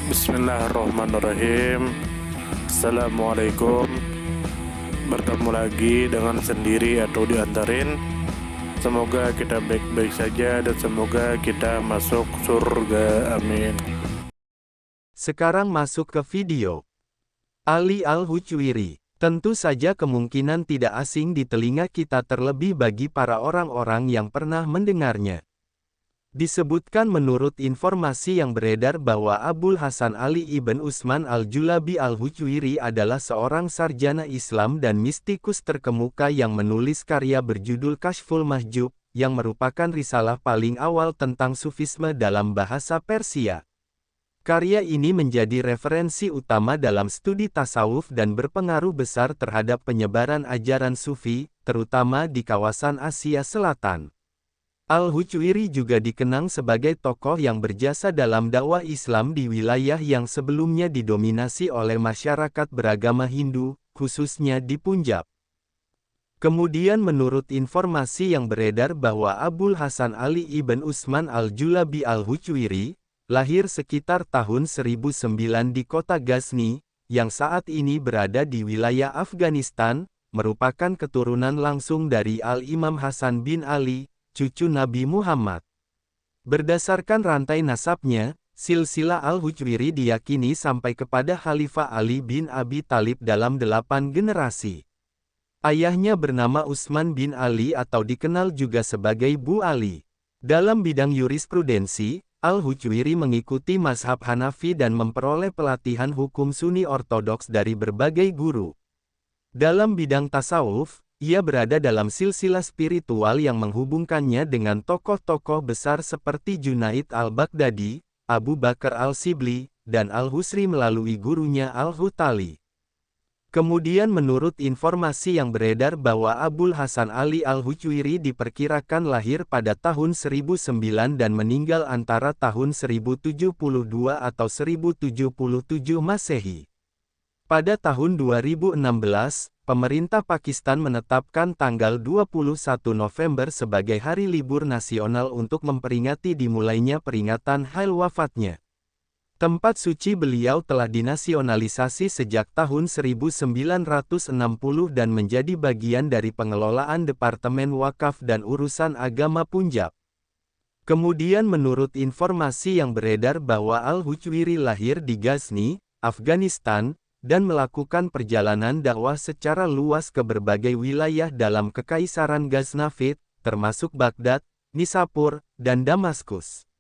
Bismillahirrahmanirrahim. Assalamualaikum. Bertemu lagi dengan sendiri atau diantarin. Semoga kita baik-baik saja dan semoga kita masuk surga. Amin. Sekarang masuk ke video. Ali Al-Huchwiri. Tentu saja kemungkinan tidak asing di telinga kita terlebih bagi para orang-orang yang pernah mendengarnya. Disebutkan menurut informasi yang beredar bahwa Abul Hasan Ali ibn Utsman al-Julabi al-Huchwiri adalah seorang sarjana Islam dan mistikus terkemuka yang menulis karya berjudul Kashful Mahjub, yang merupakan risalah paling awal tentang sufisme dalam bahasa Persia. Karya ini menjadi referensi utama dalam studi tasawuf dan berpengaruh besar terhadap penyebaran ajaran sufi, terutama di kawasan Asia Selatan. Al-Huchwiri juga dikenang sebagai tokoh yang berjasa dalam dakwah Islam di wilayah yang sebelumnya didominasi oleh masyarakat beragama Hindu, khususnya di Punjab. Kemudian menurut informasi yang beredar bahwa Abul Hasan Ali ibn Utsman al-Julabi al-Huchwiri, lahir sekitar tahun 1009 di kota Ghazni, yang saat ini berada di wilayah Afghanistan, merupakan keturunan langsung dari Al-Imam Hasan bin Ali, cucu Nabi Muhammad. Berdasarkan rantai nasabnya, silsilah Al-Huchwiri diyakini sampai kepada Khalifah Ali bin Abi Thalib dalam 8 generasi. Ayahnya bernama Utsman bin Ali atau dikenal juga sebagai Bu Ali. Dalam bidang jurisprudensi, Al-Huchwiri mengikuti mazhab Hanafi dan memperoleh pelatihan hukum Sunni Ortodoks dari berbagai guru. Dalam bidang tasawuf, ia berada dalam silsilah spiritual yang menghubungkannya dengan tokoh-tokoh besar seperti Junaid al-Baghdadi, Abu Bakar al-Sibli, dan Al-Husri melalui gurunya Al-Hutali. Kemudian menurut informasi yang beredar bahwa Abul Hasan Ali Al-Huchwiri diperkirakan lahir pada tahun 1009 dan meninggal antara tahun 1072 atau 1077 Masehi. Pada tahun 2016, pemerintah Pakistan menetapkan tanggal 21 November sebagai hari libur nasional untuk memperingati dimulainya peringatan hari wafatnya. Tempat suci beliau telah dinasionalisasi sejak tahun 1960 dan menjadi bagian dari pengelolaan Departemen Wakaf dan Urusan Agama Punjab. Kemudian menurut informasi yang beredar bahwa Al-Huchwiri lahir di Ghazni, Afghanistan, dan melakukan perjalanan dakwah secara luas ke berbagai wilayah dalam Kekaisaran Ghaznavid, termasuk Baghdad, Nishapur, dan Damaskus.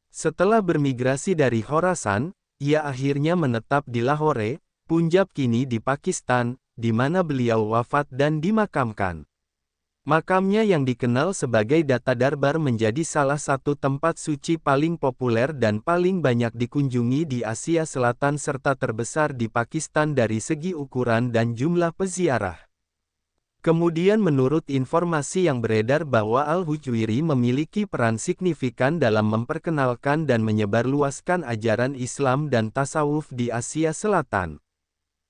Setelah bermigrasi dari Khorasan, ia akhirnya menetap di Lahore, Punjab kini di Pakistan, di mana beliau wafat dan dimakamkan. Makamnya yang dikenal sebagai Data Darbar menjadi salah satu tempat suci paling populer dan paling banyak dikunjungi di Asia Selatan serta terbesar di Pakistan dari segi ukuran dan jumlah peziarah. Kemudian menurut informasi yang beredar bahwa Al-Huchwiri memiliki peran signifikan dalam memperkenalkan dan menyebarluaskan ajaran Islam dan tasawuf di Asia Selatan.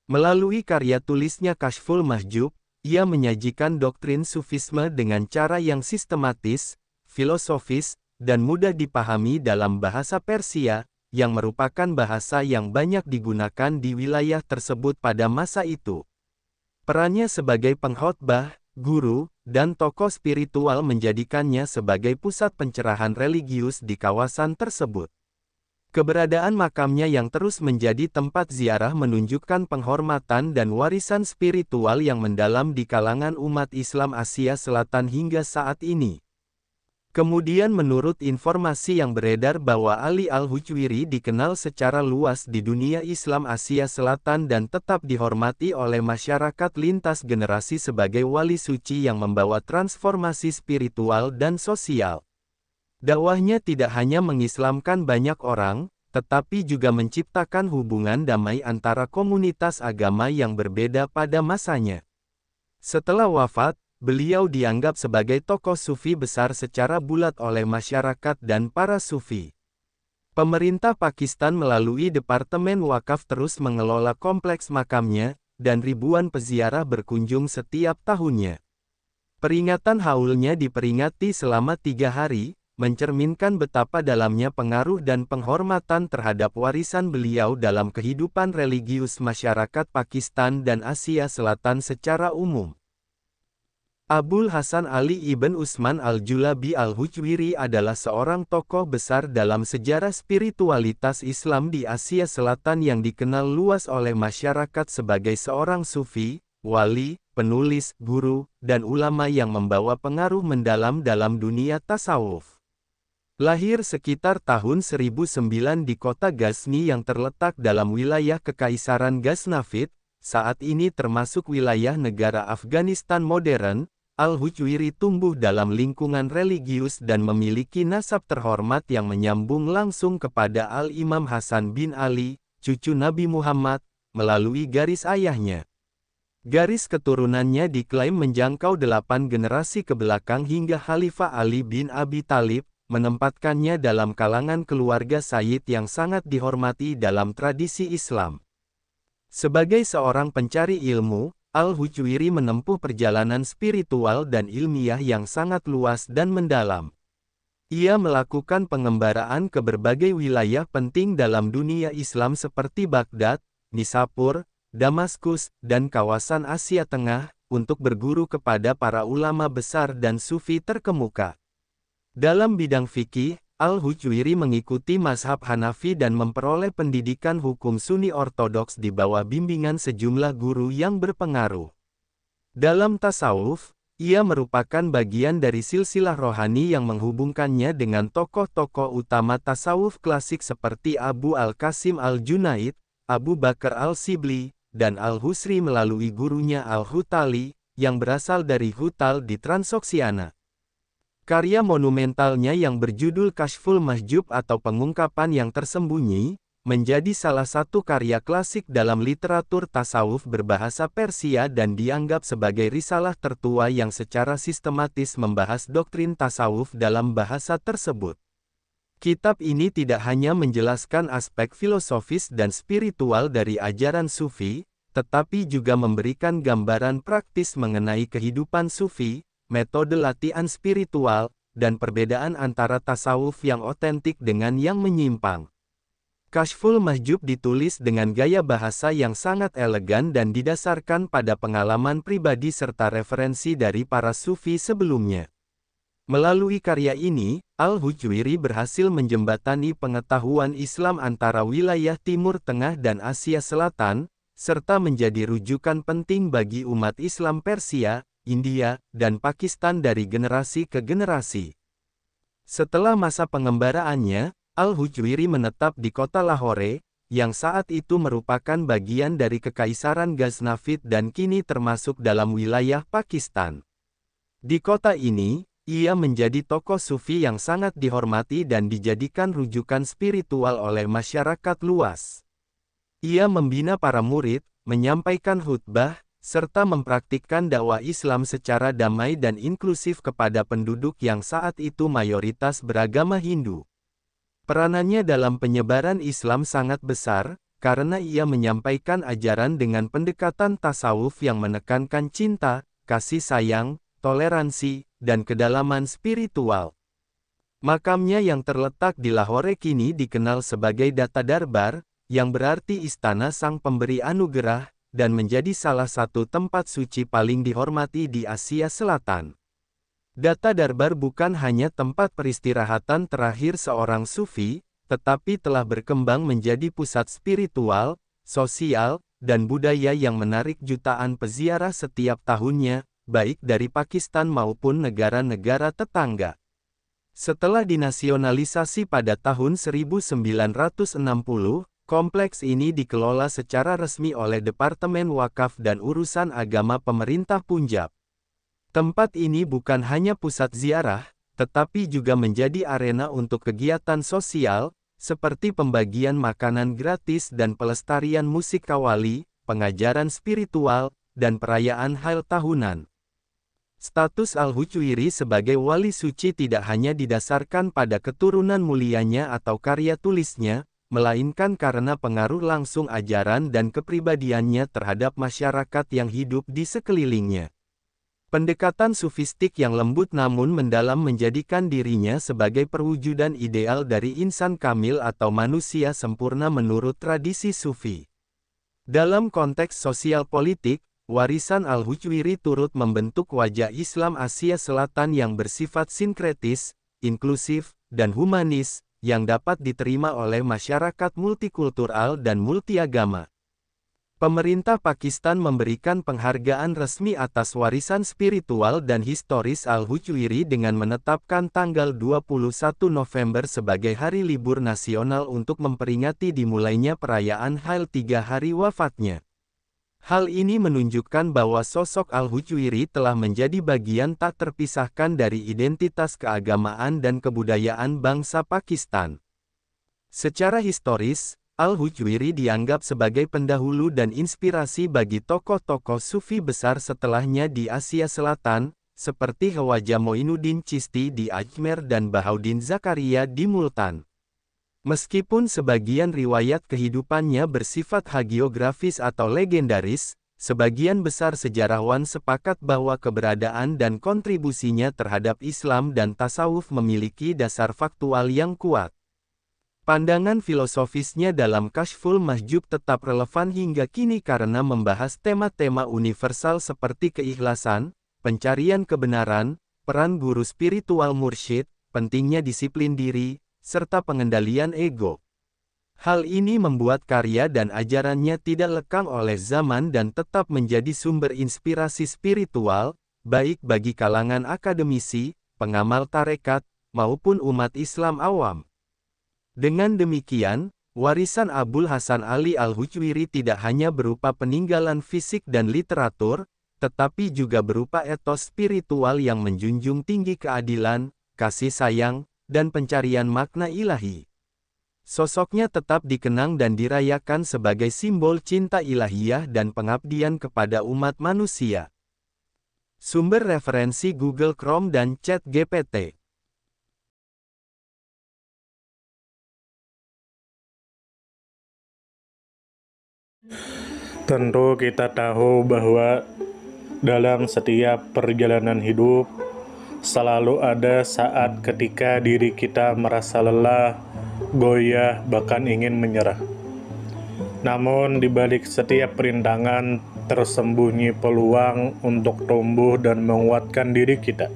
Melalui karya tulisnya Kashful Mahjub, ia menyajikan doktrin sufisme dengan cara yang sistematis, filosofis, dan mudah dipahami dalam bahasa Persia, yang merupakan bahasa yang banyak digunakan di wilayah tersebut pada masa itu. Perannya sebagai pengkhotbah, guru, dan tokoh spiritual menjadikannya sebagai pusat pencerahan religius di kawasan tersebut. Keberadaan makamnya yang terus menjadi tempat ziarah menunjukkan penghormatan dan warisan spiritual yang mendalam di kalangan umat Islam Asia Selatan hingga saat ini. Kemudian menurut informasi yang beredar bahwa Ali Al-Huchwiri dikenal secara luas di dunia Islam Asia Selatan dan tetap dihormati oleh masyarakat lintas generasi sebagai wali suci yang membawa transformasi spiritual dan sosial. Dakwahnya tidak hanya mengislamkan banyak orang, tetapi juga menciptakan hubungan damai antara komunitas agama yang berbeda pada masanya. Setelah wafat, beliau dianggap sebagai tokoh sufi besar secara bulat oleh masyarakat dan para sufi. Pemerintah Pakistan melalui Departemen Wakaf terus mengelola kompleks makamnya, dan ribuan peziarah berkunjung setiap tahunnya. Peringatan haulnya diperingati selama 3 hari, mencerminkan betapa dalamnya pengaruh dan penghormatan terhadap warisan beliau dalam kehidupan religius masyarakat Pakistan dan Asia Selatan secara umum. Abul Hasan Ali ibn Usman al-Julabi al-Hujwiri adalah seorang tokoh besar dalam sejarah spiritualitas Islam di Asia Selatan yang dikenal luas oleh masyarakat sebagai seorang sufi, wali, penulis, guru, dan ulama yang membawa pengaruh mendalam dalam dunia tasawuf. Lahir sekitar tahun 1009 di kota Ghazni yang terletak dalam wilayah Kekaisaran Ghaznavid, saat ini termasuk wilayah negara Afghanistan modern. Al-Hujwiri tumbuh dalam lingkungan religius dan memiliki nasab terhormat yang menyambung langsung kepada Al-Imam Hasan bin Ali, cucu Nabi Muhammad, melalui garis ayahnya. Garis keturunannya diklaim menjangkau 8 generasi ke belakang hingga Khalifah Ali bin Abi Thalib, menempatkannya dalam kalangan keluarga Sayyid yang sangat dihormati dalam tradisi Islam. Sebagai seorang pencari ilmu, Al-Hujwiri menempuh perjalanan spiritual dan ilmiah yang sangat luas dan mendalam. Ia melakukan pengembaraan ke berbagai wilayah penting dalam dunia Islam seperti Baghdad, Nisapur, Damaskus, dan kawasan Asia Tengah, untuk berguru kepada para ulama besar dan sufi terkemuka. Dalam bidang fikih, Al-Hujwiri mengikuti mazhab Hanafi dan memperoleh pendidikan hukum Sunni Ortodoks di bawah bimbingan sejumlah guru yang berpengaruh. Dalam tasawuf, ia merupakan bagian dari silsilah rohani yang menghubungkannya dengan tokoh-tokoh utama tasawuf klasik seperti Abu Al-Qasim Al-Junaid, Abu Bakar Al-Sibli, dan Al-Husri melalui gurunya Al-Hutali, yang berasal dari Hutal di Transoksiana. Karya monumentalnya yang berjudul Kashful Mahjub atau Pengungkapan yang Tersembunyi, menjadi salah satu karya klasik dalam literatur tasawuf berbahasa Persia dan dianggap sebagai risalah tertua yang secara sistematis membahas doktrin tasawuf dalam bahasa tersebut. Kitab ini tidak hanya menjelaskan aspek filosofis dan spiritual dari ajaran sufi, tetapi juga memberikan gambaran praktis mengenai kehidupan sufi, metode latihan spiritual, dan perbedaan antara tasawuf yang otentik dengan yang menyimpang. Kashful Mahjub ditulis dengan gaya bahasa yang sangat elegan dan didasarkan pada pengalaman pribadi serta referensi dari para sufi sebelumnya. Melalui karya ini, Al-Hujwiri berhasil menjembatani pengetahuan Islam antara wilayah Timur Tengah dan Asia Selatan, serta menjadi rujukan penting bagi umat Islam Persia, India, dan Pakistan dari generasi ke generasi. Setelah masa pengembaraannya, Al-Hujwiri menetap di kota Lahore, yang saat itu merupakan bagian dari Kekaisaran Ghaznavid dan kini termasuk dalam wilayah Pakistan. Di kota ini, ia menjadi tokoh sufi yang sangat dihormati dan dijadikan rujukan spiritual oleh masyarakat luas. Ia membina para murid, menyampaikan khutbah, serta mempraktikkan dakwah Islam secara damai dan inklusif kepada penduduk yang saat itu mayoritas beragama Hindu. Peranannya dalam penyebaran Islam sangat besar, karena ia menyampaikan ajaran dengan pendekatan tasawuf yang menekankan cinta, kasih sayang, toleransi, dan kedalaman spiritual. Makamnya yang terletak di Lahore kini dikenal sebagai Data Darbar, yang berarti istana sang pemberi anugerah, dan menjadi salah satu tempat suci paling dihormati di Asia Selatan. Data Darbar bukan hanya tempat peristirahatan terakhir seorang sufi, tetapi telah berkembang menjadi pusat spiritual, sosial, dan budaya yang menarik jutaan peziarah setiap tahunnya, baik dari Pakistan maupun negara-negara tetangga. Setelah dinasionalisasi pada tahun 1960, kompleks ini dikelola secara resmi oleh Departemen Wakaf dan Urusan Agama Pemerintah Punjab. Tempat ini bukan hanya pusat ziarah, tetapi juga menjadi arena untuk kegiatan sosial, seperti pembagian makanan gratis dan pelestarian musik qawwali, pengajaran spiritual, dan perayaan Haul tahunan. Status Al-Hujwiri sebagai wali suci tidak hanya didasarkan pada keturunan mulianya atau karya tulisnya, melainkan karena pengaruh langsung ajaran dan kepribadiannya terhadap masyarakat yang hidup di sekelilingnya. Pendekatan sufistik yang lembut namun mendalam menjadikan dirinya sebagai perwujudan ideal dari insan kamil atau manusia sempurna menurut tradisi Sufi. Dalam konteks sosial politik, warisan Al-Hujwiri turut membentuk wajah Islam Asia Selatan yang bersifat sinkretis, inklusif, dan humanis, yang dapat diterima oleh masyarakat multikultural dan multiagama. Pemerintah Pakistan memberikan penghargaan resmi atas warisan spiritual dan historis Al-Hujwiri dengan menetapkan tanggal 21 November sebagai hari libur nasional untuk memperingati dimulainya perayaan Haul 3 hari wafatnya. Hal ini menunjukkan bahwa sosok Al-Hujwiri telah menjadi bagian tak terpisahkan dari identitas keagamaan dan kebudayaan bangsa Pakistan. Secara historis, Al-Hujwiri dianggap sebagai pendahulu dan inspirasi bagi tokoh-tokoh Sufi besar setelahnya di Asia Selatan, seperti Khawaja Moinuddin Chishti di Ajmer dan Bahauddin Zakaria di Multan. Meskipun sebagian riwayat kehidupannya bersifat hagiografis atau legendaris, sebagian besar sejarawan sepakat bahwa keberadaan dan kontribusinya terhadap Islam dan tasawuf memiliki dasar faktual yang kuat. Pandangan filosofisnya dalam Kashful Mahjub tetap relevan hingga kini karena membahas tema-tema universal seperti keikhlasan, pencarian kebenaran, peran guru spiritual mursyid, pentingnya disiplin diri, serta pengendalian ego. Hal ini membuat karya dan ajarannya tidak lekang oleh zaman dan tetap menjadi sumber inspirasi spiritual, baik bagi kalangan akademisi, pengamal tarekat, maupun umat Islam awam. Dengan demikian, warisan Abul Hasan Ali Al-Hujwiri tidak hanya berupa peninggalan fisik dan literatur, tetapi juga berupa etos spiritual yang menjunjung tinggi keadilan, kasih sayang, dan pencarian makna ilahi. Sosoknya tetap dikenang dan dirayakan sebagai simbol cinta ilahiyah dan pengabdian kepada umat manusia. Sumber referensi Google Chrome dan ChatGPT. Tentu kita tahu bahwa dalam setiap perjalanan hidup selalu ada saat ketika diri kita merasa lelah, goyah, bahkan ingin menyerah. Namun di balik setiap perintangan tersembunyi peluang untuk tumbuh dan menguatkan diri kita.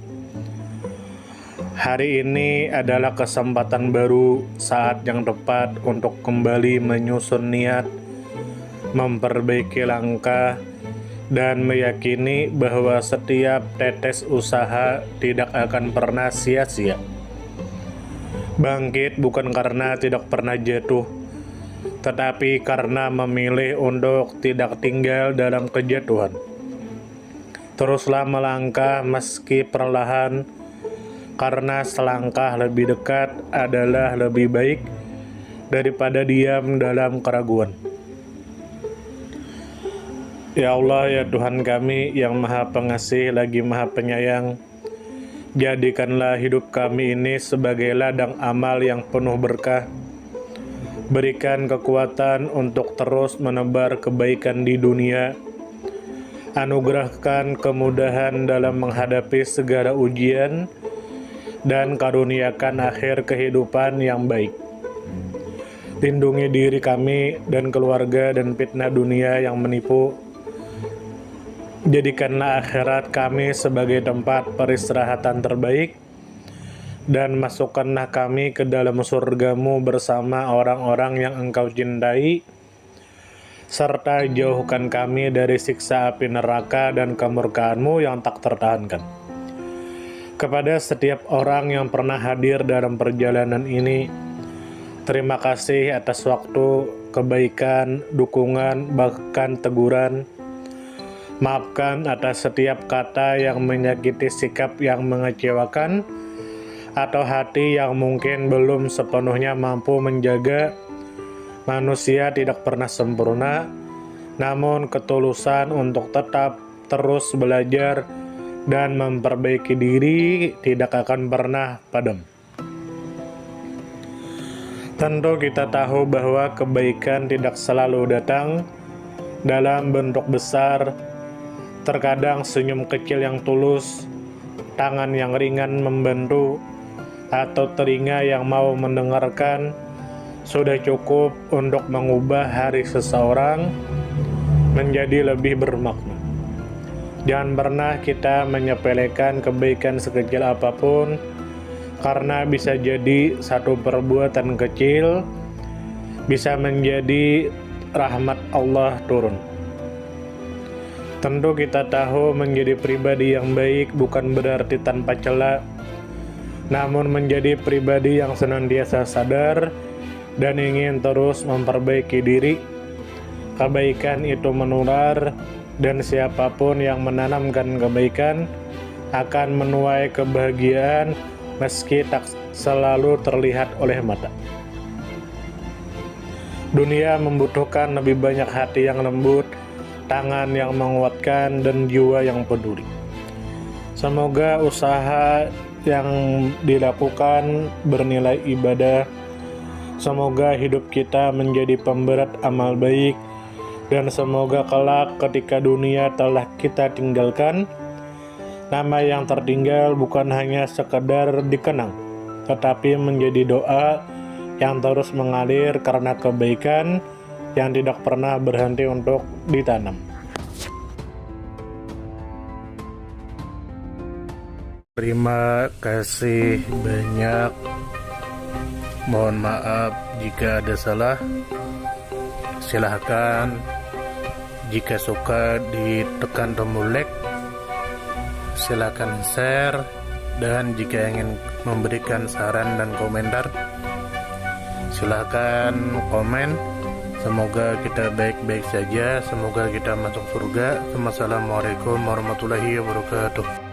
Hari ini adalah kesempatan baru, saat yang tepat untuk kembali menyusun niat, memperbaiki langkah, dan meyakini bahwa setiap tetes usaha tidak akan pernah sia-sia. Bangkit bukan karena tidak pernah jatuh, tetapi karena memilih untuk tidak tinggal dalam kejatuhan. Teruslah melangkah meski perlahan, karena selangkah lebih dekat adalah lebih baik daripada diam dalam keraguan. Ya Allah, ya Tuhan kami yang Maha Pengasih lagi Maha Penyayang, jadikanlah hidup kami ini sebagai ladang amal yang penuh berkah. Berikan kekuatan untuk terus menebar kebaikan di dunia. Anugerahkan kemudahan dalam menghadapi segala ujian, dan karuniakan akhir kehidupan yang baik. Lindungi diri kami dan keluarga dan fitnah dunia yang menipu. Jadikanlah akhirat kami sebagai tempat peristirahatan terbaik, dan masukkanlah kami ke dalam surga-Mu bersama orang-orang yang Engkau cintai, serta jauhkan kami dari siksa api neraka dan kemurkaan-Mu yang tak tertahankan. Kepada setiap orang yang pernah hadir dalam perjalanan ini, terima kasih atas waktu, kebaikan, dukungan, bahkan teguran. Maafkan atas setiap kata yang menyakiti, sikap yang mengecewakan, atau hati yang mungkin belum sepenuhnya mampu menjaga. Manusia tidak pernah sempurna, namun ketulusan untuk tetap terus belajar dan memperbaiki diri tidak akan pernah padam. Tentu kita tahu bahwa kebaikan tidak selalu datang dalam bentuk besar, Terkadang senyum kecil yang tulus, tangan yang ringan membantu, atau telinga yang mau mendengarkan sudah cukup untuk mengubah hari seseorang menjadi lebih bermakna. Jangan pernah kita menyepelekan kebaikan sekecil apapun, karena bisa jadi satu perbuatan kecil bisa menjadi rahmat Allah turun. Tentu kita tahu menjadi pribadi yang baik bukan berarti tanpa celah, namun menjadi pribadi yang senantiasa sadar dan ingin terus memperbaiki diri. Kebaikan itu menular, dan siapapun yang menanamkan kebaikan akan menuai kebahagiaan meski tak selalu terlihat oleh mata. Dunia membutuhkan lebih banyak hati yang lembut, tangan yang menguatkan, dan jiwa yang peduli. Semoga usaha yang dilakukan bernilai ibadah. Semoga hidup kita menjadi pemberat amal baik, dan semoga kelak ketika dunia telah kita tinggalkan, nama yang tertinggal bukan hanya sekedar dikenang, tetapi menjadi doa yang terus mengalir karena kebaikan yang tidak pernah berhenti untuk ditanam. Terima kasih banyak. Mohon maaf jika ada salah. Silahkan jika suka ditekan tombol like, silahkan share, dan jika ingin memberikan saran dan komentar, silahkan komen. Semoga kita baik-baik saja, semoga kita masuk surga. Wassalamualaikum warahmatullahi wabarakatuh.